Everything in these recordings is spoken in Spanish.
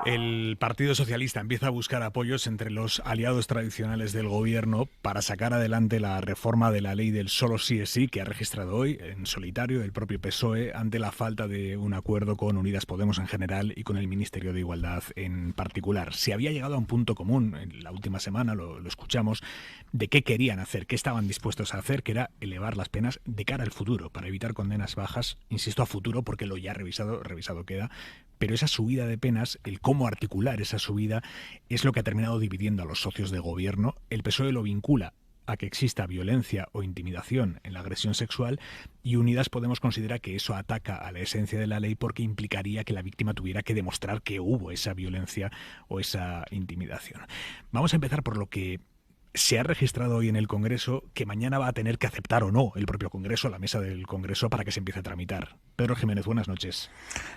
El Partido Socialista empieza a buscar apoyos entre los aliados tradicionales del gobierno para sacar adelante la reforma de la ley del solo sí es sí que ha registrado hoy en solitario el propio PSOE ante la falta de un acuerdo con Unidas Podemos en general y con el Ministerio de Igualdad en particular. Se había llegado a un punto común en la última semana, lo escuchamos, de qué querían hacer, qué estaban dispuestos a hacer, que era elevar las penas de cara al futuro para evitar condenas bajas, insisto, a futuro porque lo ya revisado queda. Pero esa subida de penas, el cómo articular esa subida, es lo que ha terminado dividiendo a los socios de gobierno. El PSOE lo vincula a que exista violencia o intimidación en la agresión sexual y Unidas Podemos considera que eso ataca a la esencia de la ley porque implicaría que la víctima tuviera que demostrar que hubo esa violencia o esa intimidación. Vamos a empezar por lo que se ha registrado hoy en el Congreso, que mañana va a tener que aceptar o no el propio Congreso, la mesa del Congreso, para que se empiece a tramitar. Pedro Jiménez, buenas noches.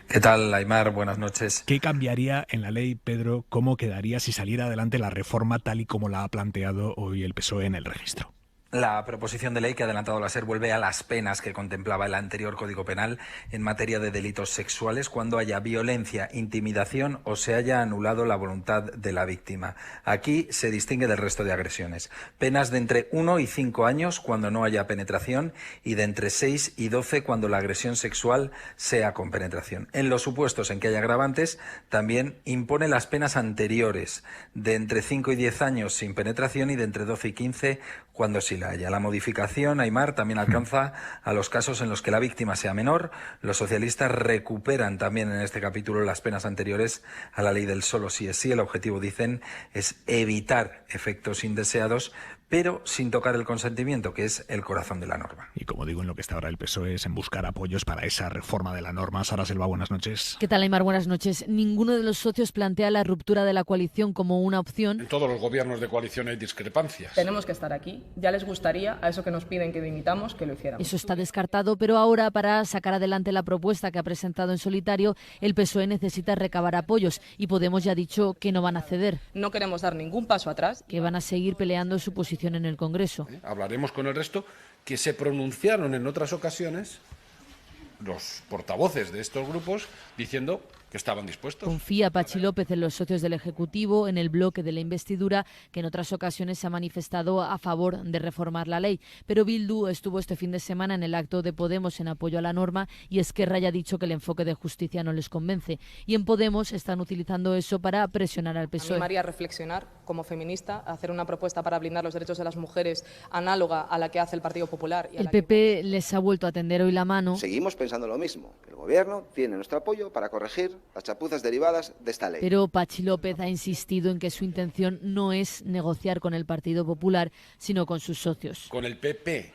¿Qué tal, Aimar? Buenas noches. ¿Qué cambiaría en la ley, Pedro? ¿Cómo quedaría si saliera adelante la reforma tal y como la ha planteado hoy el PSOE en el registro? La proposición de ley que ha adelantado la SER vuelve a las penas que contemplaba el anterior Código Penal en materia de delitos sexuales cuando haya violencia, intimidación o se haya anulado la voluntad de la víctima. Aquí se distingue del resto de agresiones. Penas de entre 1 y 5 años cuando no haya penetración y de entre 6 y 12 cuando la agresión sexual sea con penetración. En los supuestos en que haya agravantes, también impone las penas anteriores de entre 5 y 10 años sin penetración y de entre 12 y 15 cuando sí la haya. La modificación, Aimar, también alcanza a los casos en los que la víctima sea menor. Los socialistas recuperan también en este capítulo las penas anteriores a la ley del solo sí es sí. El objetivo, dicen, es evitar efectos indeseados, pero sin tocar el consentimiento, que es el corazón de la norma. Y como digo, en lo que está ahora el PSOE es en buscar apoyos para esa reforma de la norma. Sara Selva, buenas noches. ¿Qué tal, Aimar? Buenas noches. Ninguno de los socios plantea la ruptura de la coalición como una opción. En todos los gobiernos de coalición hay discrepancias. Tenemos que estar aquí. Ya les gustaría, a eso que nos piden que dimitamos, que lo hiciéramos. Eso está descartado, pero ahora, para sacar adelante la propuesta que ha presentado en solitario, el PSOE necesita recabar apoyos y Podemos ya ha dicho que no van a ceder. No queremos dar ningún paso atrás. Que van a seguir peleando su posición en el Congreso. Hablaremos con el resto, que se pronunciaron en otras ocasiones los portavoces de estos grupos diciendo que estaban dispuestos. Confía Patxi López en los socios del Ejecutivo, en el bloque de la investidura, que en otras ocasiones se ha manifestado a favor de reformar la ley. Pero Bildu estuvo este fin de semana en el acto de Podemos en apoyo a la norma y Esquerra ya ha dicho que el enfoque de justicia no les convence. Y en Podemos están utilizando eso para presionar al PSOE. Animaría a reflexionar como feminista, a hacer una propuesta para blindar los derechos de las mujeres análoga a la que hace el Partido Popular. El PP les ha vuelto a tender hoy la mano. Seguimos pensando lo mismo, que el Gobierno tiene nuestro apoyo para corregir las chapuzas derivadas de esta ley. Pero Patxi López ha insistido en que su intención no es negociar con el Partido Popular, sino con sus socios. Con el PP,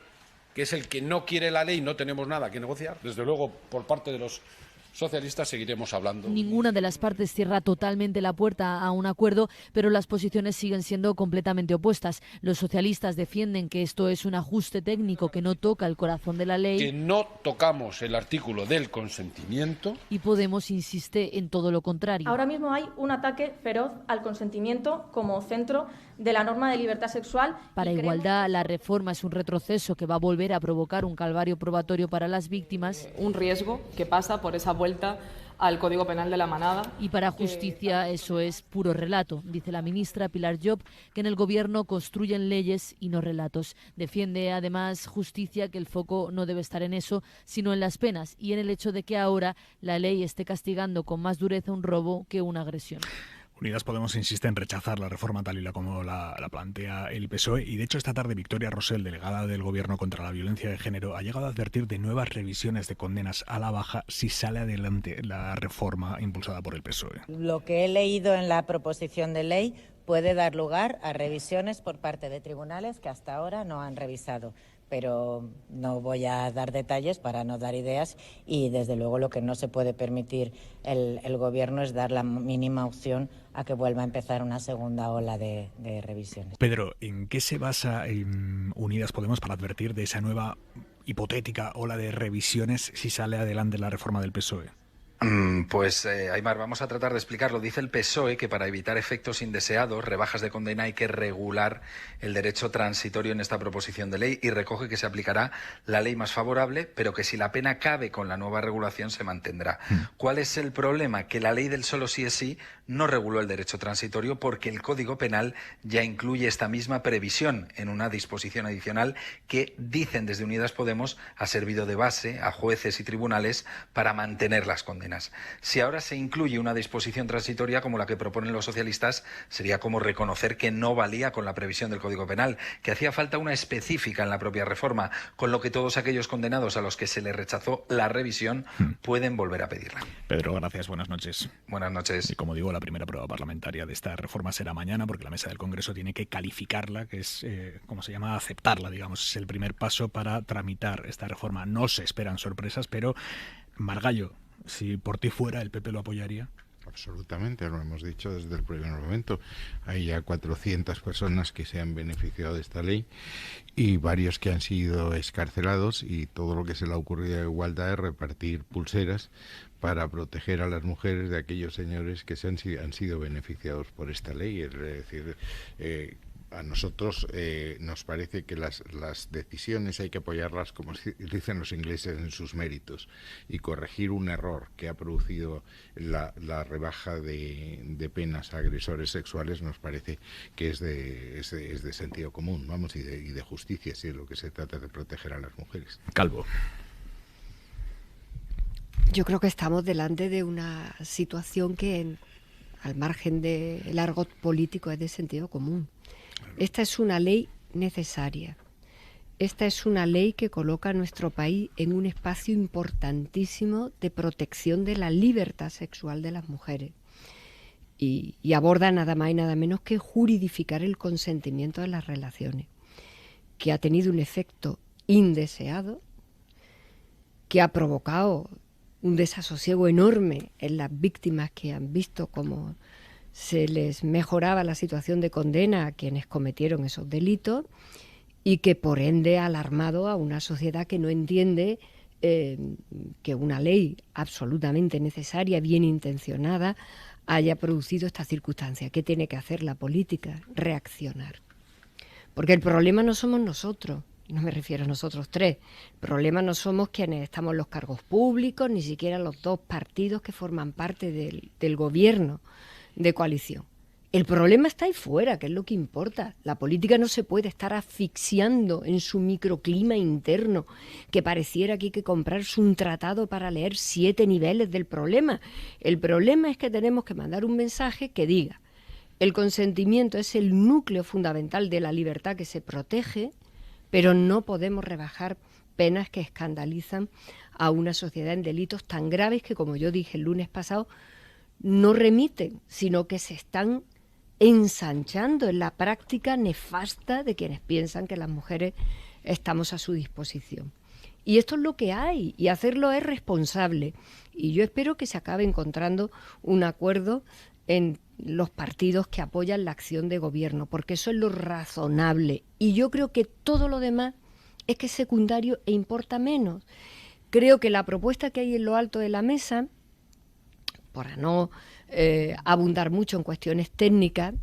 que es el que no quiere la ley, no tenemos nada que negociar. Desde luego, por parte de los socialistas seguiremos hablando. Ninguna de las partes cierra totalmente la puerta a un acuerdo, pero las posiciones siguen siendo completamente opuestas. Los socialistas defienden que esto es un ajuste técnico que no toca el corazón de la ley. Que no tocamos el artículo del consentimiento. Y Podemos insiste en todo lo contrario. Ahora mismo hay un ataque feroz al consentimiento como centro de la norma de libertad sexual. Para Igualdad, la reforma es un retroceso que va a volver a provocar un calvario probatorio para las víctimas. Un riesgo que pasa por esa vuelta al Código Penal de la manada. Y para Justicia eso es puro relato, dice la ministra Pilar Llop, que en el Gobierno construyen leyes y no relatos. Defiende además Justicia que el foco no debe estar en eso, sino en las penas y en el hecho de que ahora la ley esté castigando con más dureza un robo que una agresión. Unidas Podemos insiste en rechazar la reforma tal y como la plantea el PSOE y de hecho esta tarde Victoria Rosell, delegada del Gobierno contra la violencia de género, ha llegado a advertir de nuevas revisiones de condenas a la baja si sale adelante la reforma impulsada por el PSOE. Lo que he leído en la proposición de ley puede dar lugar a revisiones por parte de tribunales que hasta ahora no han revisado. Pero no voy a dar detalles para no dar ideas y desde luego lo que no se puede permitir el Gobierno es dar la mínima opción a que vuelva a empezar una segunda ola de revisiones. Pedro, ¿en qué se basa Unidas Podemos para advertir de esa nueva hipotética ola de revisiones si sale adelante la reforma del PSOE? Aimar, vamos a tratar de explicarlo. Dice el PSOE que para evitar efectos indeseados, rebajas de condena, hay que regular el derecho transitorio en esta proposición de ley y recoge que se aplicará la ley más favorable, pero que si la pena cabe con la nueva regulación se mantendrá. ¿Cuál es el problema? Que la ley del solo sí es sí no reguló el derecho transitorio porque el Código Penal ya incluye esta misma previsión en una disposición adicional que, dicen desde Unidas Podemos, ha servido de base a jueces y tribunales para mantener las condenas. Si ahora se incluye una disposición transitoria como la que proponen los socialistas, sería como reconocer que no valía con la previsión del Código Penal, que hacía falta una específica en la propia reforma, con lo que todos aquellos condenados a los que se les rechazó la revisión pueden volver a pedirla. Pedro, gracias. Buenas noches. Buenas noches. Y como digo, la primera prueba parlamentaria de esta reforma será mañana, porque la mesa del Congreso tiene que calificarla, que es, ¿cómo se llama?, aceptarla, digamos. Es el primer paso para tramitar esta reforma. No se esperan sorpresas, pero Margallo, si por ti fuera, ¿el PP lo apoyaría? Absolutamente, lo hemos dicho desde el primer momento. Hay ya 400 personas que se han beneficiado de esta ley y varios que han sido excarcelados, y todo lo que se le ha ocurrido a Igualdad es repartir pulseras para proteger a las mujeres de aquellos señores que han sido beneficiados por esta ley. Es decir, a nosotros nos parece que las decisiones hay que apoyarlas, como dicen los ingleses, en sus méritos, y corregir un error que ha producido la rebaja de penas a agresores sexuales nos parece que es de sentido común, vamos, y de justicia, si es lo que se trata, de proteger a las mujeres. Calvo. Yo creo que estamos delante de una situación que, al margen del argot político, es de sentido común. Esta es una ley necesaria. Esta es una ley que coloca a nuestro país en un espacio importantísimo de protección de la libertad sexual de las mujeres. Y aborda nada más y nada menos que juridificar el consentimiento de las relaciones, que ha tenido un efecto indeseado, que ha provocado un desasosiego enorme en las víctimas, que han visto cómo se les mejoraba la situación de condena a quienes cometieron esos delitos, y que por ende ha alarmado a una sociedad que no entiende que una ley absolutamente necesaria, bien intencionada, haya producido esta circunstancia. ¿Qué tiene que hacer la política? Reaccionar. Porque el problema no somos nosotros, no me refiero a nosotros tres, el problema no somos quienes estamos en los cargos públicos, ni siquiera los dos partidos que forman parte del gobierno de coalición. El problema está ahí fuera, que es lo que importa. La política no se puede estar asfixiando en su microclima interno, que pareciera que hay que comprarse un tratado para leer 7 niveles del problema. El problema es que tenemos que mandar un mensaje que diga: el consentimiento es el núcleo fundamental de la libertad que se protege, pero no podemos rebajar penas que escandalizan a una sociedad en delitos tan graves que, como yo dije el lunes pasado, no remiten, sino que se están ensanchando en la práctica nefasta de quienes piensan que las mujeres estamos a su disposición. Y esto es lo que hay, y hacerlo es responsable. Y yo espero que se acabe encontrando un acuerdo en los partidos que apoyan la acción de gobierno, porque eso es lo razonable. Y yo creo que todo lo demás es que es secundario e importa menos. Creo que la propuesta que hay en lo alto de la mesa, para no abundar mucho en cuestiones técnicas,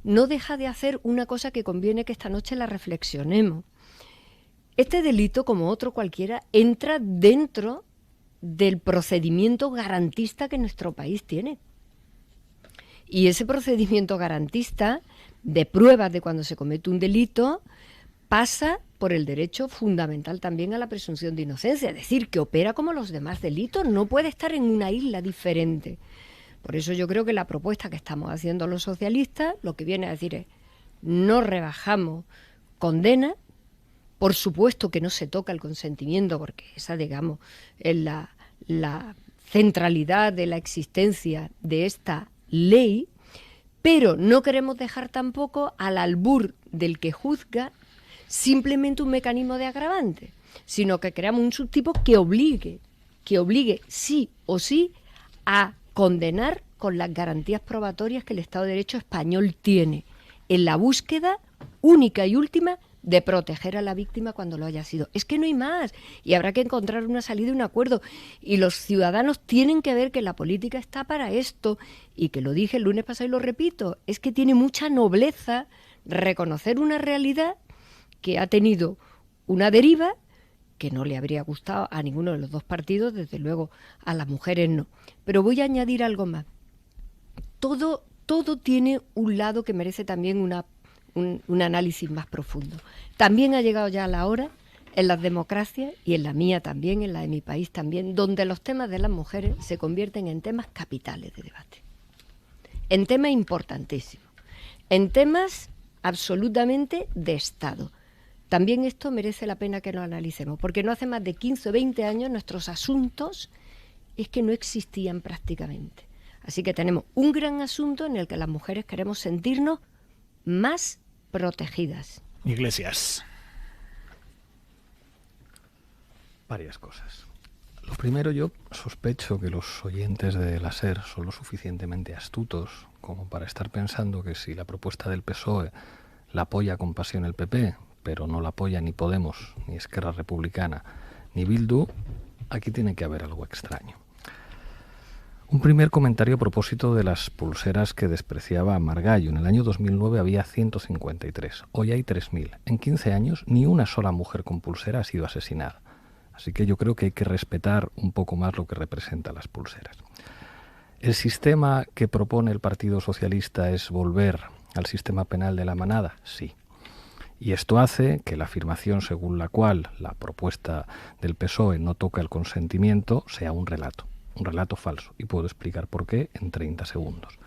no deja de hacer una cosa que conviene que esta noche la reflexionemos. Este delito, como otro cualquiera, entra dentro del procedimiento garantista que nuestro país tiene. Y ese procedimiento garantista de pruebas de cuando se comete un delito pasa por el derecho fundamental también a la presunción de inocencia, es decir, que opera como los demás delitos, no puede estar en una isla diferente. Por eso yo creo que la propuesta que estamos haciendo los socialistas lo que viene a decir es: no rebajamos condena, por supuesto que no se toca el consentimiento, porque esa, digamos, es la centralidad de la existencia de esta ley, pero no queremos dejar tampoco al albur del que juzga simplemente un mecanismo de agravante, sino que creamos un subtipo que obligue sí o sí a condenar con las garantías probatorias que el Estado de Derecho español tiene, en la búsqueda única y última de proteger a la víctima cuando lo haya sido. Es que no hay más y habrá que encontrar una salida y un acuerdo. Y los ciudadanos tienen que ver que la política está para esto y que lo dije el lunes pasado y lo repito, es que tiene mucha nobleza reconocer una realidad que ha tenido una deriva que no le habría gustado a ninguno de los dos partidos, desde luego a las mujeres no. Pero voy a añadir algo más. Todo tiene un lado que merece también un análisis más profundo. También ha llegado ya la hora, en las democracias, y en la mía también, en la de mi país también, donde los temas de las mujeres se convierten en temas capitales de debate, en temas importantísimos, en temas absolutamente de Estado. También esto merece la pena que lo analicemos, porque no hace más de 15 o 20 años nuestros asuntos es que no existían prácticamente. Así que tenemos un gran asunto en el que las mujeres queremos sentirnos más protegidas. Iglesias. Varias cosas. Lo primero, yo sospecho que los oyentes de la SER son lo suficientemente astutos como para estar pensando que si la propuesta del PSOE la apoya con pasión el PP, pero no la apoya ni Podemos, ni Esquerra Republicana, ni Bildu, aquí tiene que haber algo extraño. Un primer comentario a propósito de las pulseras que despreciaba Margallo. En el año 2009 había 153, hoy hay 3.000. En 15 años ni una sola mujer con pulsera ha sido asesinada. Así que yo creo que hay que respetar un poco más lo que representan las pulseras. ¿El sistema que propone el Partido Socialista es volver al sistema penal de la manada? Sí. Y esto hace que la afirmación según la cual la propuesta del PSOE no toca el consentimiento sea un relato falso. Y puedo explicar por qué en 30 segundos.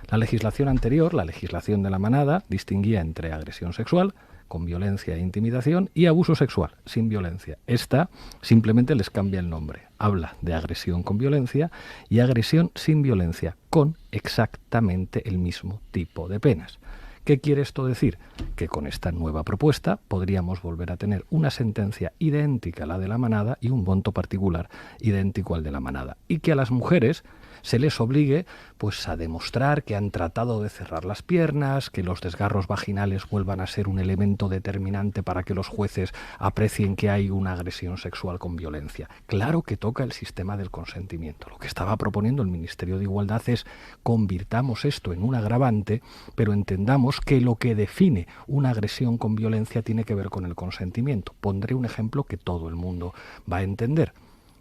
La legislación anterior, la legislación de la manada, distinguía entre agresión sexual, con violencia e intimidación, y abuso sexual, sin violencia. Esta simplemente les cambia el nombre. Habla de agresión con violencia y agresión sin violencia, con exactamente el mismo tipo de penas. ¿Qué quiere esto decir? Que con esta nueva propuesta podríamos volver a tener una sentencia idéntica a la de la manada y un monto particular idéntico al de la manada. Y que a las mujeres se les obligue pues a demostrar que han tratado de cerrar las piernas, que los desgarros vaginales vuelvan a ser un elemento determinante para que los jueces aprecien que hay una agresión sexual con violencia. Claro que toca el sistema del consentimiento. Lo que estaba proponiendo el Ministerio de Igualdad es convirtamos esto en un agravante, pero entendamos que lo que define una agresión con violencia tiene que ver con el consentimiento. Pondré un ejemplo que todo el mundo va a entender.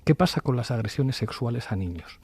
¿Qué pasa con las agresiones sexuales a niños?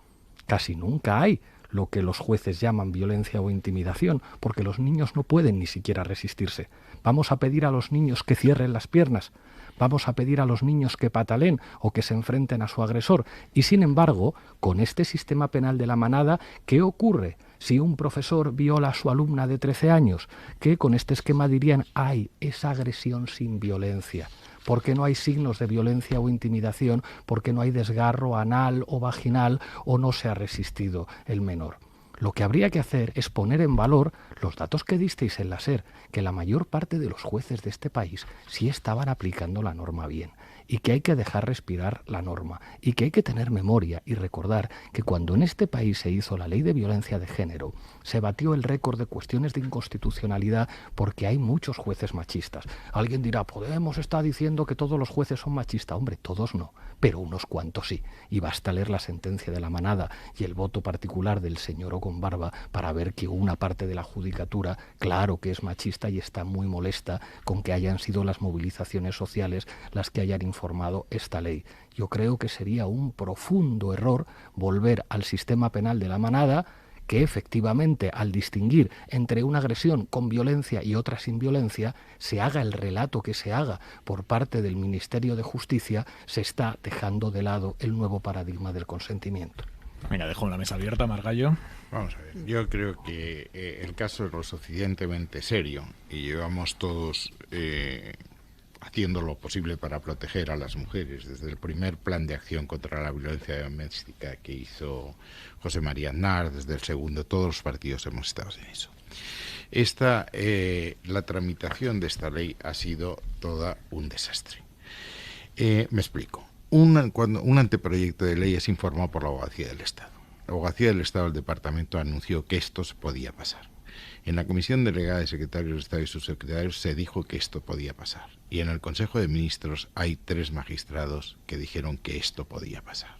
Casi nunca hay lo que los jueces llaman violencia o intimidación, porque los niños no pueden ni siquiera resistirse. Vamos a pedir a los niños que cierren las piernas, vamos a pedir a los niños que pataleen o que se enfrenten a su agresor. Y sin embargo, con este sistema penal de la manada, ¿qué ocurre si un profesor viola a su alumna de 13 años? Que con este esquema dirían, ¡ay, esa agresión sin violencia! Porque no hay signos de violencia o intimidación, porque no hay desgarro anal o vaginal o no se ha resistido el menor. Lo que habría que hacer es poner en valor los datos que disteis en la SER, que la mayor parte de los jueces de este país sí estaban aplicando la norma bien, y que hay que dejar respirar la norma, y que hay que tener memoria y recordar que cuando en este país se hizo la ley de violencia de género, se batió el récord de cuestiones de inconstitucionalidad porque hay muchos jueces machistas. Alguien dirá, Podemos está diciendo que todos los jueces son machistas. Hombre, todos no, pero unos cuantos sí. Y basta leer la sentencia de la manada y el voto particular del señor con barba para ver que una parte de la judicatura, claro que es machista y está muy molesta con que hayan sido las movilizaciones sociales las que hayan informado esta ley. Yo creo que sería un profundo error volver al sistema penal de la manada, que efectivamente al distinguir entre una agresión con violencia y otra sin violencia, se haga el relato que se haga por parte del Ministerio de Justicia, se está dejando de lado el nuevo paradigma del consentimiento. Venga, dejo la mesa abierta, Margallo. Vamos a ver, yo creo que el caso es lo suficientemente serio y llevamos todos haciendo lo posible para proteger a las mujeres, desde el primer plan de acción contra la violencia doméstica que hizo José María Aznar, desde el segundo, todos los partidos hemos estado en eso. La tramitación de esta ley ha sido toda un desastre. Me explico. Cuando un anteproyecto de ley es informado por la Abogacía del Estado. La Abogacía del Estado del Departamento anunció que esto se podía pasar. En la Comisión Delegada de Secretarios de Estado y Subsecretarios se dijo que esto podía pasar. Y en el Consejo de Ministros hay 3 magistrados que dijeron que esto podía pasar.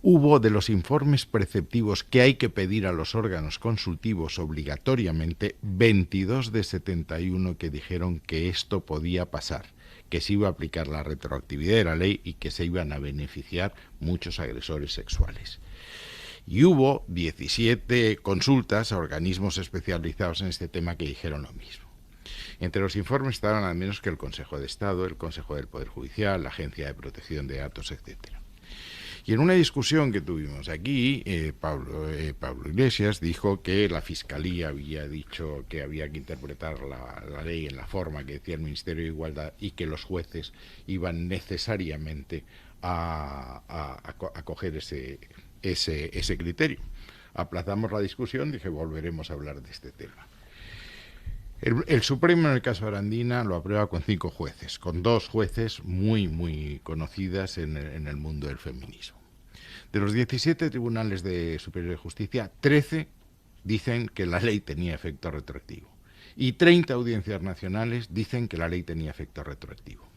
Hubo de los informes preceptivos que hay que pedir a los órganos consultivos obligatoriamente, 22 de 71 que dijeron que esto podía pasar, que se iba a aplicar la retroactividad de la ley y que se iban a beneficiar muchos agresores sexuales. Y hubo 17 consultas a organismos especializados en este tema que dijeron lo mismo. Entre los informes estaban al menos que el Consejo de Estado, el Consejo del Poder Judicial, la Agencia de Protección de Datos, etcétera. Y en una discusión que tuvimos aquí, Pablo Iglesias dijo que la Fiscalía había dicho que había que interpretar la ley en la forma que decía el Ministerio de Igualdad y que los jueces iban necesariamente a coger ese criterio. Aplazamos la discusión, dije volveremos a hablar de este tema. El Supremo en el caso Arandina lo aprueba con 5 jueces, con 2 jueces muy conocidas en el mundo del feminismo. De los 17 tribunales de Superior de Justicia, 13 dicen que la ley tenía efecto retroactivo y 30 audiencias nacionales dicen que la ley tenía efecto retroactivo.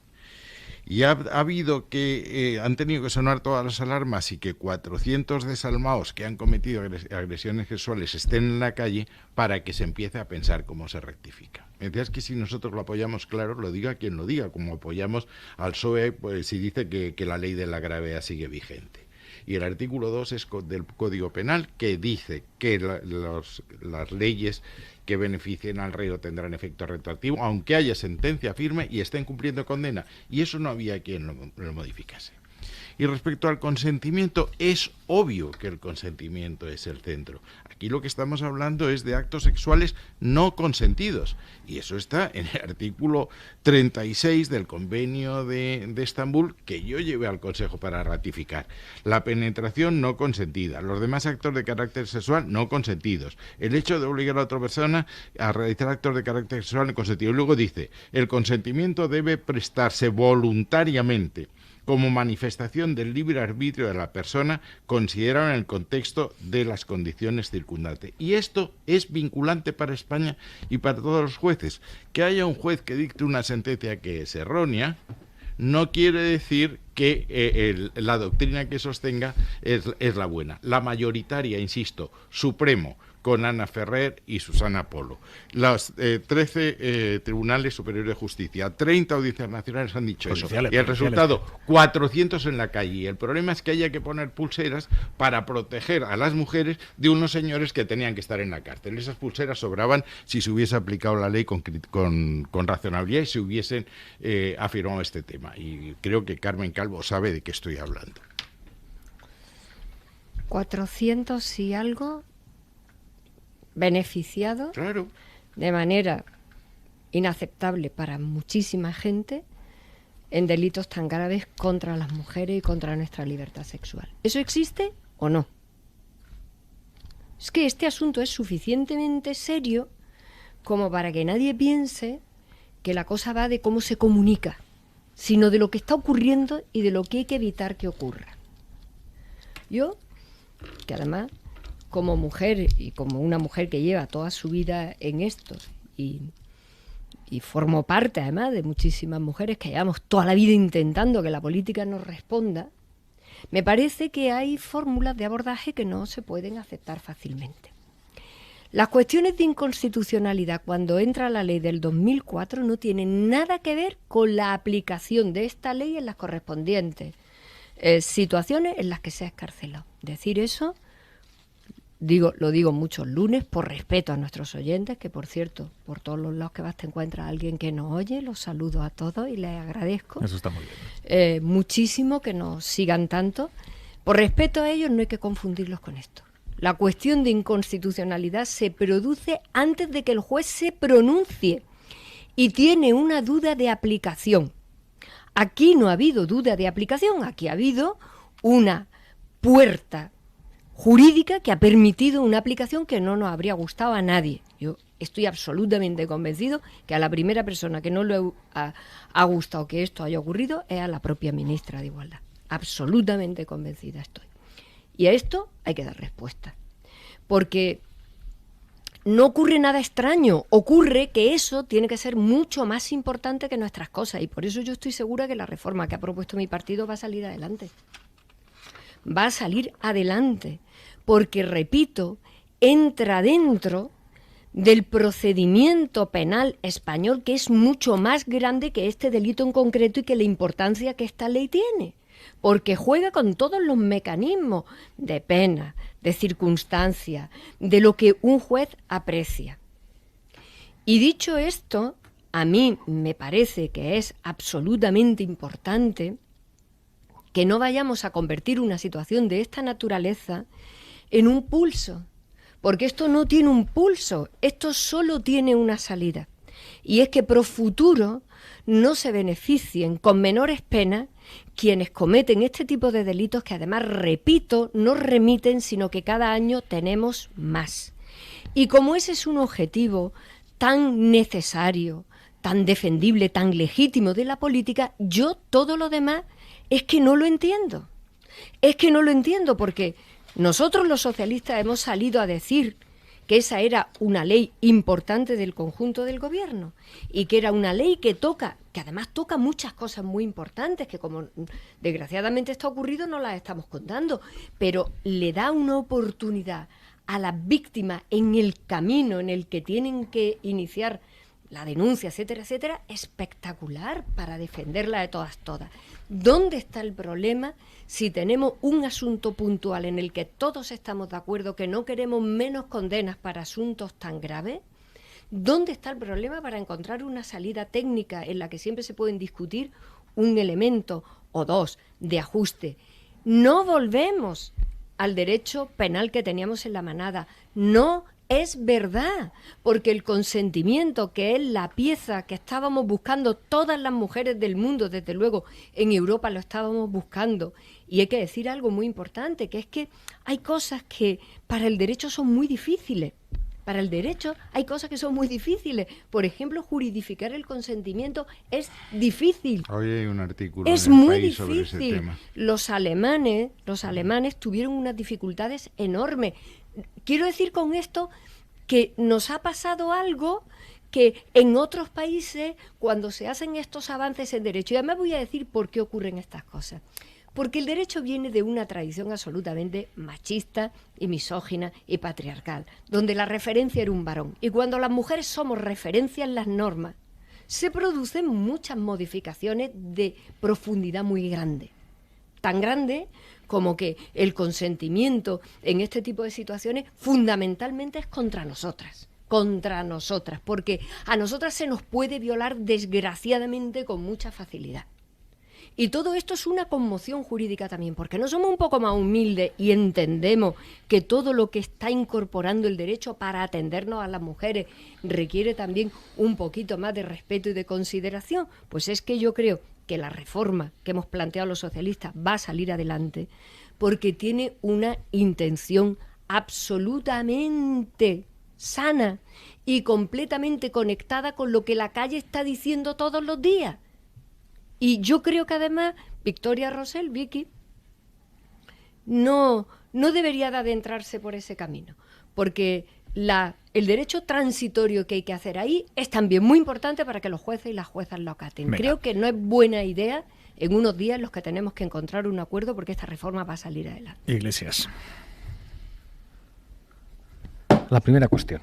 Y ha habido que han tenido que sonar todas las alarmas y que 400 desalmados que han cometido agresiones sexuales estén en la calle para que se empiece a pensar cómo se rectifica. Me decías que si nosotros lo apoyamos, claro, lo diga quien lo diga, como apoyamos al PSOE pues, si dice que la ley de la gravedad sigue vigente. Y el artículo 2 es del Código Penal que dice que las leyes que beneficien al reo tendrán efecto retroactivo, aunque haya sentencia firme y estén cumpliendo condena. Y eso no había quien lo modificase. Y respecto al consentimiento, es obvio que el consentimiento es el centro. Aquí lo que estamos hablando es de actos sexuales no consentidos. Y eso está en el artículo 36 del Convenio de Estambul, que yo llevé al Consejo para ratificar. La penetración no consentida, los demás actos de carácter sexual no consentidos, el hecho de obligar a otra persona a realizar actos de carácter sexual no consentido. Y luego dice, el consentimiento debe prestarse voluntariamente como manifestación del libre arbitrio de la persona considerado en el contexto de las condiciones circundantes. Y esto es vinculante para España y para todos los jueces. Que haya un juez que dicte una sentencia que es errónea no quiere decir que la doctrina que sostenga es la buena. La mayoritaria, insisto, Supremo, con Ana Ferrer y Susana Polo. Los 13 tribunales superiores de justicia, 30 audiencias nacionales han dicho eso. Y el resultado, 400 en la calle. Y el problema es que haya que poner pulseras para proteger a las mujeres de unos señores que tenían que estar en la cárcel. Esas pulseras sobraban si se hubiese aplicado la ley con razonabilidad y se hubiesen afirmado este tema. Y creo que Carmen Calvo sabe de qué estoy hablando. 400 y algo beneficiado, claro, de manera inaceptable para muchísima gente en delitos tan graves contra las mujeres y contra nuestra libertad sexual. ¿Eso existe o no? Es que este asunto es suficientemente serio como para que nadie piense que la cosa va de cómo se comunica, sino de lo que está ocurriendo y de lo que hay que evitar que ocurra. Yo, que además como mujer y como una mujer que lleva toda su vida en esto y formo parte además de muchísimas mujeres que llevamos toda la vida intentando que la política nos responda, me parece que hay fórmulas de abordaje que no se pueden aceptar fácilmente. Las cuestiones de inconstitucionalidad cuando entra la ley del 2004 no tienen nada que ver con la aplicación de esta ley en las correspondientes situaciones en las que se ha excarcelado. Decir eso lo digo muchos lunes por respeto a nuestros oyentes, que por cierto, por todos los lados que vas te encuentras alguien que nos oye, los saludo a todos y les agradezco. Eso está muy bien. Muchísimo que nos sigan tanto. Por respeto a ellos no hay que confundirlos con esto. La cuestión de inconstitucionalidad se produce antes de que el juez se pronuncie y tiene una duda de aplicación. Aquí no ha habido duda de aplicación, aquí ha habido una puerta jurídica que ha permitido una aplicación que no nos habría gustado a nadie. Yo estoy absolutamente convencido que a la primera persona que no le ha gustado que esto haya ocurrido es a la propia ministra de Igualdad. Absolutamente convencida estoy. Y a esto hay que dar respuesta. Porque no ocurre nada extraño, ocurre que eso tiene que ser mucho más importante que nuestras cosas, y por eso yo estoy segura que la reforma que ha propuesto mi partido va a salir adelante. Va a salir adelante, porque, repito, entra dentro del procedimiento penal español, que es mucho más grande que este delito en concreto y que la importancia que esta ley tiene, porque juega con todos los mecanismos de pena, de circunstancia, de lo que un juez aprecia. Y dicho esto, a mí me parece que es absolutamente importante que no vayamos a convertir una situación de esta naturaleza en un pulso, porque esto no tiene un pulso, esto solo tiene una salida, y es que pro futuro no se beneficien con menores penas quienes cometen este tipo de delitos que, además, repito, no remiten, sino que cada año tenemos más. Y como ese es un objetivo tan necesario, tan defendible, tan legítimo de la política, yo todo lo demás es que no lo entiendo. Es que no lo entiendo, porque nosotros los socialistas hemos salido a decir que esa era una ley importante del conjunto del gobierno y que era una ley que además toca muchas cosas muy importantes, que como desgraciadamente está ocurrido no las estamos contando, pero le da una oportunidad a las víctimas en el camino en el que tienen que iniciar la denuncia, etcétera, etcétera, espectacular para defenderla de todas. ¿Dónde está el problema si tenemos un asunto puntual en el que todos estamos de acuerdo que no queremos menos condenas para asuntos tan graves? ¿Dónde está el problema para encontrar una salida técnica en la que siempre se pueden discutir un elemento o dos de ajuste? No volvemos al derecho penal que teníamos en la manada. No es verdad, porque el consentimiento, que es la pieza que estábamos buscando todas las mujeres del mundo, desde luego en Europa lo estábamos buscando, y hay que decir algo muy importante, que es que hay cosas que para el derecho son muy difíciles. Para el derecho hay cosas que son muy difíciles. Por ejemplo, juridificar el consentimiento es difícil. Hoy hay un artículo es en el muy País sobre ese difícil. tema. Los alemanes tuvieron unas dificultades enormes. Quiero decir con esto que nos ha pasado algo que en otros países, cuando se hacen estos avances en derecho, y además voy a decir por qué ocurren estas cosas. Porque el derecho viene de una tradición absolutamente machista y misógina y patriarcal, donde la referencia era un varón. Y cuando las mujeres somos referencia en las normas, se producen muchas modificaciones de profundidad muy grande. Tan grande como que el consentimiento en este tipo de situaciones fundamentalmente es contra nosotras, porque a nosotras se nos puede violar desgraciadamente con mucha facilidad. Y todo esto es una conmoción jurídica también, porque no somos un poco más humildes y entendemos que todo lo que está incorporando el derecho para atendernos a las mujeres requiere también un poquito más de respeto y de consideración. Pues es que yo creo que la reforma que hemos planteado los socialistas va a salir adelante porque tiene una intención absolutamente sana y completamente conectada con lo que la calle está diciendo todos los días. Y yo creo que además Victoria Rosell, Vicky, no debería de adentrarse por ese camino, porque el derecho transitorio que hay que hacer ahí es también muy importante para que los jueces y las juezas lo acaten. Venga. Creo que no es buena idea en unos días los que tenemos que encontrar un acuerdo, porque esta reforma va a salir adelante. Iglesias. La primera cuestión.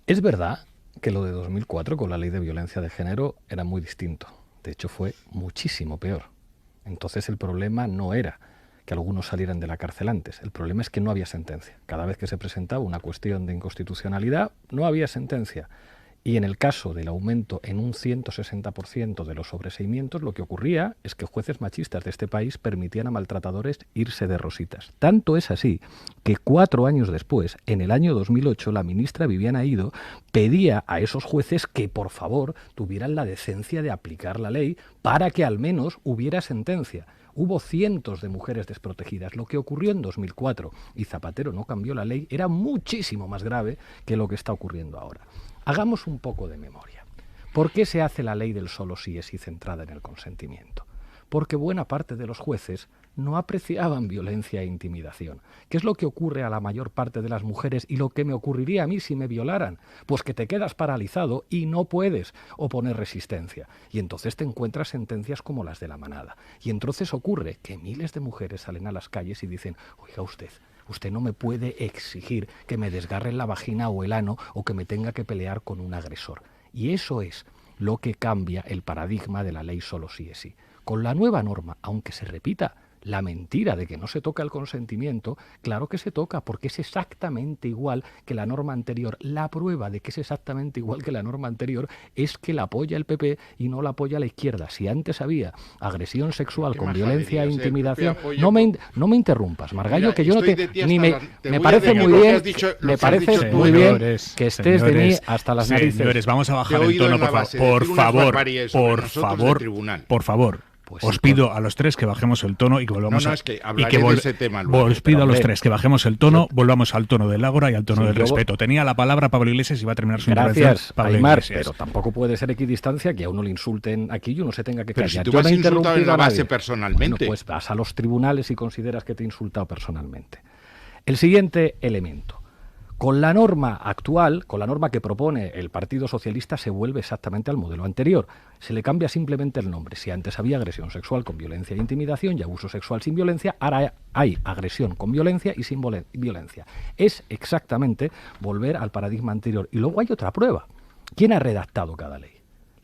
¿Es verdad que lo de 2004 con la ley de violencia de género era muy distinto? De hecho, fue muchísimo peor. Entonces el problema no era que algunos salieran de la cárcel antes. El problema es que no había sentencia. Cada vez que se presentaba una cuestión de inconstitucionalidad, no había sentencia. Y en el caso del aumento en un 160% de los sobreseimientos, lo que ocurría es que jueces machistas de este país permitían a maltratadores irse de rositas. Tanto es así que 4 años después, en el año 2008, la ministra Viviana Ido pedía a esos jueces que, por favor, tuvieran la decencia de aplicar la ley para que al menos hubiera sentencia. Hubo cientos de mujeres desprotegidas. Lo que ocurrió en 2004 y Zapatero no cambió la ley era muchísimo más grave que lo que está ocurriendo ahora. Hagamos un poco de memoria. ¿Por qué se hace la ley del solo sí es sí centrada en el consentimiento? Porque buena parte de los jueces no apreciaban violencia e intimidación. ¿Qué es lo que ocurre a la mayor parte de las mujeres y lo que me ocurriría a mí si me violaran? Pues que te quedas paralizado y no puedes oponer resistencia. Y entonces te encuentras sentencias como las de La Manada. Y entonces ocurre que miles de mujeres salen a las calles y dicen, oiga usted no me puede exigir que me desgarren la vagina o el ano o que me tenga que pelear con un agresor. Y eso es lo que cambia el paradigma de la ley solo sí es sí. Con la nueva norma, aunque se repita la mentira de que no se toca el consentimiento, claro que se toca, porque es exactamente igual que la norma anterior. La prueba de que es exactamente igual que la norma anterior es que la apoya el PP y no la apoya la izquierda. Si antes había agresión sexual con violencia e intimidación... No me interrumpas, Margallo, mira, que yo no te... Ni me parece muy bien, me parece muy bien que estés de mí hasta las narices. Señores, vamos a bajar el tono, por favor. Pues os pido a los tres que bajemos el tono y que volvamos de ese tema luego. Os pido a los tres que bajemos el tono, volvamos al tono del ágora y al tono del respeto. Tenía la palabra Pablo Iglesias y va a terminar su intervención. Gracias, Aimar, pero tampoco puede ser equidistancia que a uno le insulten aquí y uno se tenga que callar. Pero si tú has insultado en la base personalmente. Bueno, pues vas a los tribunales y consideras que te he insultado personalmente. El siguiente elemento. Con la norma actual, con la norma que propone el Partido Socialista, se vuelve exactamente al modelo anterior. Se le cambia simplemente el nombre. Si antes había agresión sexual con violencia e intimidación y abuso sexual sin violencia, ahora hay agresión con violencia y sin violencia. Es exactamente volver al paradigma anterior. Y luego hay otra prueba. ¿Quién ha redactado cada ley?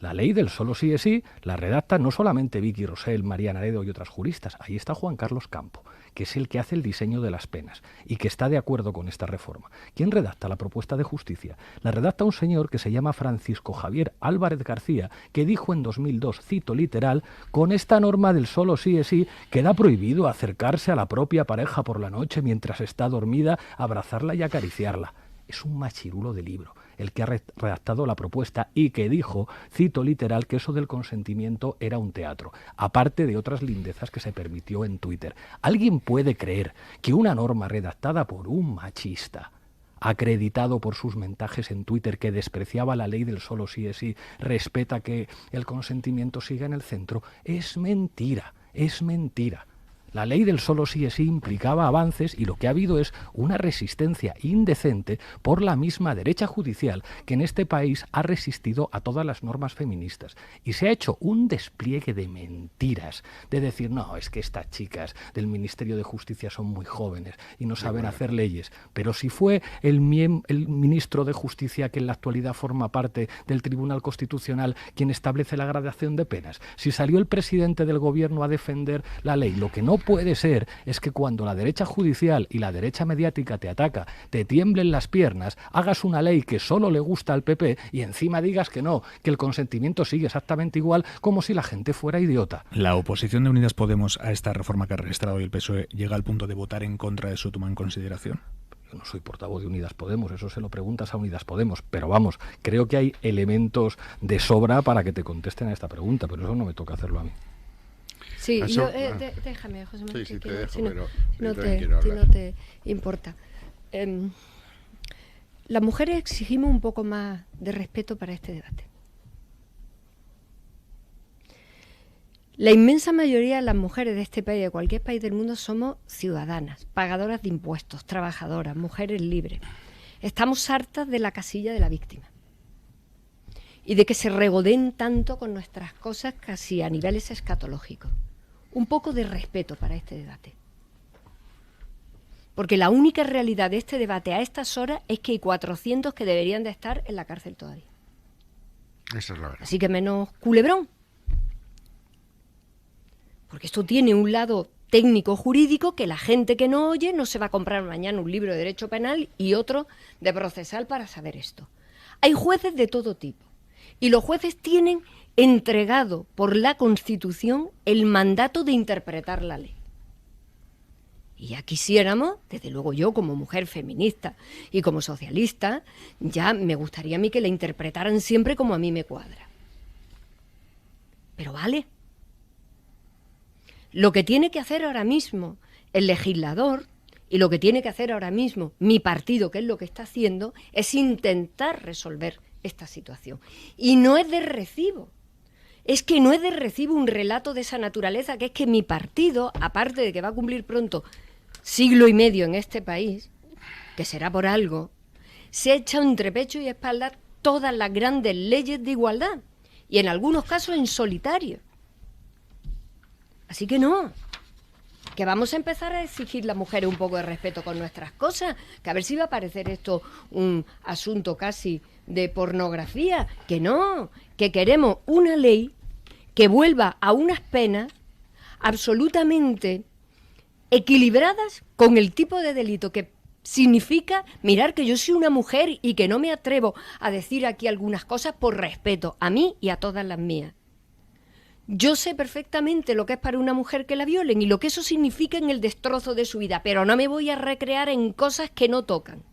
La ley del solo sí es sí la redacta no solamente Vicky Rosell, María Naredo y otras juristas. Ahí está Juan Carlos Campo, que es el que hace el diseño de las penas y que está de acuerdo con esta reforma. ¿Quién redacta la propuesta de justicia? La redacta un señor que se llama Francisco Javier Álvarez García, que dijo en 2002, cito literal, con esta norma del solo sí es sí, queda prohibido acercarse a la propia pareja por la noche mientras está dormida, abrazarla y acariciarla. Es un machirulo de libro el que ha redactado la propuesta y que dijo, cito literal, que eso del consentimiento era un teatro, aparte de otras lindezas que se permitió en Twitter. ¿Alguien puede creer que una norma redactada por un machista, acreditado por sus mensajes en Twitter, que despreciaba la ley del solo sí es sí, respeta que el consentimiento siga en el centro? Es mentira, es mentira. La ley del solo sí es sí implicaba avances y lo que ha habido es una resistencia indecente por la misma derecha judicial que en este país ha resistido a todas las normas feministas. Y se ha hecho un despliegue de mentiras, de decir, no, es que estas chicas del Ministerio de Justicia son muy jóvenes y no saben hacer leyes. Pero si fue el ministro de Justicia, que en la actualidad forma parte del Tribunal Constitucional, quien establece la gradación de penas, si salió el presidente del gobierno a defender la ley, lo que no puede ser es que cuando la derecha judicial y la derecha mediática te ataca, te tiemblen las piernas, hagas una ley que solo le gusta al PP y encima digas que no, que el consentimiento sigue exactamente igual, como si la gente fuera idiota. ¿La oposición de Unidas Podemos a esta reforma que ha registrado hoy el PSOE llega al punto de votar en contra de su toma en consideración? Yo no soy portavoz de Unidas Podemos, eso se lo preguntas a Unidas Podemos, pero vamos, creo que hay elementos de sobra para que te contesten a esta pregunta, pero eso no me toca hacerlo a mí. Sí, déjame, José Manuel, sí, que te dejo, si pero no te importa. Las mujeres exigimos un poco más de respeto para este debate. La inmensa mayoría de las mujeres de este país, de cualquier país del mundo, somos ciudadanas, pagadoras de impuestos, trabajadoras, mujeres libres. Estamos hartas de la casilla de la víctima y de que se regodeen tanto con nuestras cosas casi a niveles escatológicos. Un poco de respeto para este debate. Porque la única realidad de este debate a estas horas es que hay 400 que deberían de estar en la cárcel todavía. Esa es la verdad. Así que menos culebrón. Porque esto tiene un lado técnico jurídico que la gente que no oye no se va a comprar mañana un libro de derecho penal y otro de procesal para saber esto. Hay jueces de todo tipo. Y los jueces tienen entregado por la Constitución el mandato de interpretar la ley. Y ya quisiéramos, desde luego yo como mujer feminista y como socialista, ya me gustaría a mí que la interpretaran siempre como a mí me cuadra. Pero vale. Lo que tiene que hacer ahora mismo el legislador y lo que tiene que hacer ahora mismo mi partido, que es lo que está haciendo, es intentar resolver esta situación. Y no es de recibo es que no es de recibo un relato de esa naturaleza, que es que mi partido, aparte de que va a cumplir pronto siglo y medio en este país, que será por algo, se echa entre pecho y espalda todas las grandes leyes de igualdad, y en algunos casos en solitario. Así que no, que vamos a empezar a exigir a las mujeres un poco de respeto con nuestras cosas, que a ver si va a parecer esto un asunto casi de pornografía, que no, que queremos una ley que vuelva a unas penas absolutamente equilibradas con el tipo de delito que significa mirar que yo soy una mujer y que no me atrevo a decir aquí algunas cosas por respeto a mí y a todas las mías. Yo sé perfectamente lo que es para una mujer que la violen y lo que eso significa en el destrozo de su vida, pero no me voy a recrear en cosas que no tocan.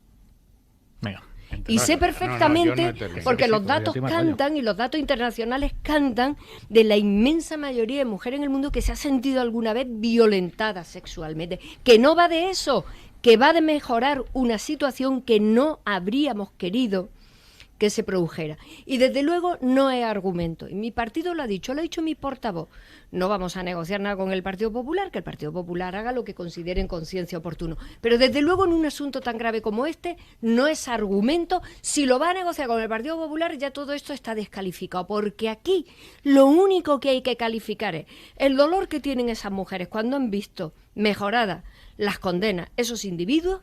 Venga. Y sé perfectamente, porque los datos cantan y los datos internacionales cantan de la inmensa mayoría de mujeres en el mundo que se ha sentido alguna vez violentada sexualmente. Que no va de eso, que va de mejorar una situación que no habríamos querido que se produjera. Y desde luego no es argumento. Y mi partido lo ha dicho mi portavoz. No vamos a negociar nada con el Partido Popular, que el Partido Popular haga lo que considere en conciencia oportuno. Pero desde luego en un asunto tan grave como este no es argumento. Si lo va a negociar con el Partido Popular, ya todo esto está descalificado. Porque aquí lo único que hay que calificar es el dolor que tienen esas mujeres cuando han visto mejoradas las condenas esos individuos,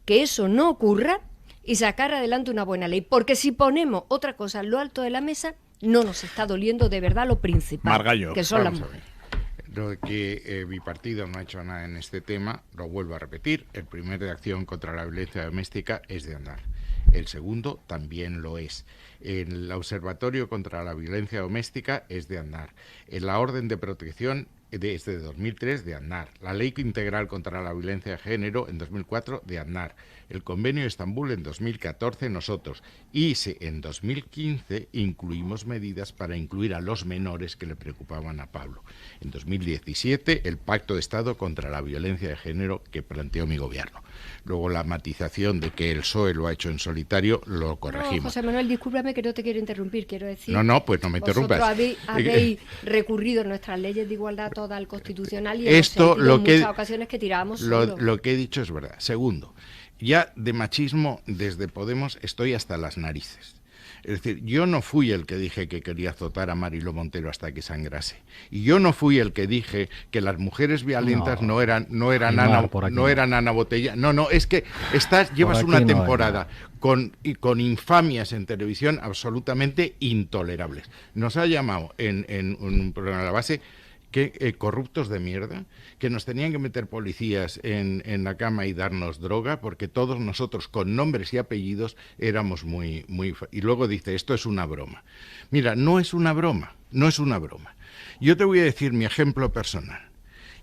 que eso no ocurra, y sacar adelante una buena ley, porque si ponemos otra cosa en lo alto de la mesa, no nos está doliendo de verdad lo principal, Margallo, que son las mujeres. Lo que mi partido no ha hecho nada en este tema, lo vuelvo a repetir, el primer de acción contra la violencia doméstica es de andar. El segundo también lo es. El Observatorio contra la Violencia Doméstica es de andar. En la Orden de Protección desde 2003 de andar. La Ley Integral contra la Violencia de Género en 2004 de andar. El Convenio de Estambul en 2014 nosotros. Y en 2015 incluimos medidas para incluir a los menores que le preocupaban a Pablo. En 2017 el Pacto de Estado contra la Violencia de Género que planteó mi gobierno. Luego la matización de que el PSOE lo ha hecho en solitario lo corregimos. No, José Manuel, discúlpame que no te quiero interrumpir, quiero decir... No, pues no me interrumpas. Vosotros habéis recurrido en nuestras leyes de igualdad toda al Constitucional y esto en muchas ocasiones que tirábamos lo que he dicho es verdad. Segundo, ya de machismo desde Podemos estoy hasta las narices. Es decir, yo no fui el que dije que quería azotar a Mariló Montero hasta que sangrase. Y yo no fui el que dije que las mujeres violentas no eran Ana Botella. No, es que llevas una temporada con infamias en televisión absolutamente intolerables. Nos ha llamado en un programa de la base que corruptos de mierda, que nos tenían que meter policías en la cama y darnos droga, porque todos nosotros con nombres y apellidos éramos muy... Y luego dice, esto es una broma. Mira, no es una broma. Yo te voy a decir mi ejemplo personal.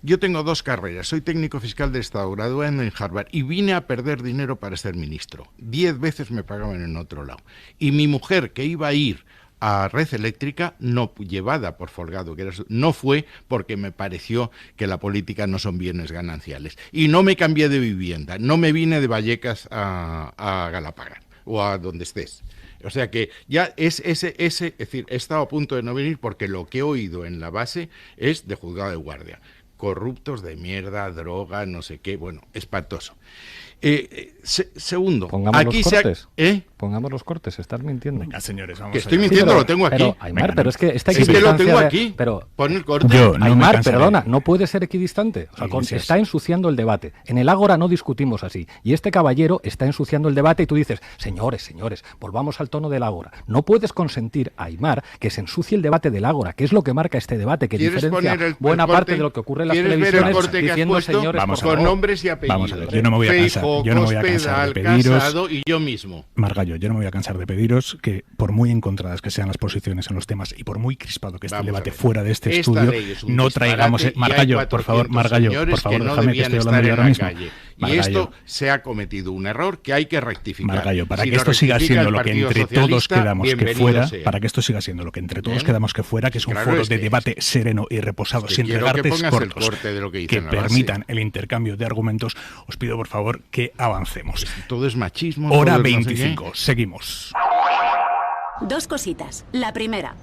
Yo tengo 2 carreras, soy técnico fiscal de Estado, graduado en Harvard, y vine a perder dinero para ser ministro. 10 veces me pagaban en otro lado. Y mi mujer, que iba a ir a Red Eléctrica, no llevada por Folgado, no fue porque me pareció que la política no son bienes gananciales. Y no me cambié de vivienda, no me vine de Vallecas a Galapagar o a donde estés. O sea que ya es decir, he estado a punto de no venir porque lo que he oído en la base es de juzgado de guardia. Corruptos de mierda, droga, no sé qué, bueno, espantoso. Segundo, pongamos aquí los cortes. Pongamos los cortes, estás mintiendo. Venga, señores, vamos. Que estoy mintiendo, lo tengo aquí. Pero, Aymar, pero es que esta es que lo tengo aquí. Pero pon el corte. Aymar, perdona, no puede ser equidistante. O sea, está ensuciando el debate. En el Ágora no discutimos así. Y este caballero está ensuciando el debate y tú dices, señores, volvamos al tono del Ágora. No puedes consentir, Aymar, que se ensucie el debate del Ágora, que es lo que marca este debate, que diferencia buena parte de lo que ocurre en las televisiones diciendo, señores, con nombres y apellidos. Vamos a ver, yo no me voy a cansar de pediros, y yo mismo. Margallo, yo no me voy a cansar de pediros que por muy encontradas que sean las posiciones en los temas y por muy crispado que esté el debate fuera de este estudio, no traigamos... Margallo, por favor, déjame que estoy hablando yo ahora mismo. Y esto se ha cometido un error que hay que rectificar. Margallo, para que esto siga siendo lo que entre todos quedamos que fuera, para que esto siga siendo lo que entre todos quedamos que fuera, que es un foro de debate sereno y reposado, sin regates cortos, que permitan el intercambio de argumentos, os pido por favor que avancemos. Todo es machismo. Hora 25, seguimos. 2 cositas. La primera...